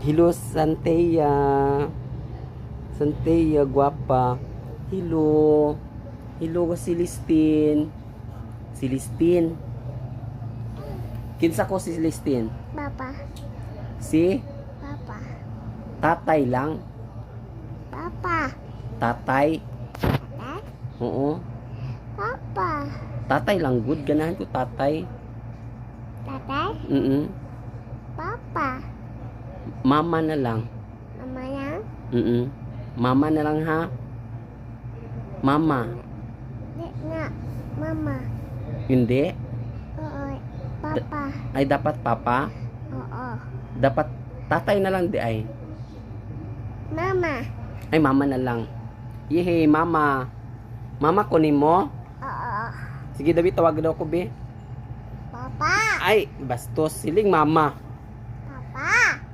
Hello, Santeya. Santeya, guwapa. Hello. Hello, Celestine. Celestine. Kinsa ko si Celestine? Papa. Si Papa. tatay lang. Papa. Tatay. Eh? Oo. Papa. Tatay lang good. Ganahan ko tatay. Tatay. Papa. Mama na lang. Mama lang. Mama na lang ha. Mama. Di nga. Mama. Hindi. Oo. Papa. Ay dapat papa. Oo. Dapat tatay na lang di ay. Mama. Ay mama na lang. Yehe, mama. Mama kunin mo. Oo. Sige David, tawag daw ko be. Papa. Ay, bastos. Siling mama.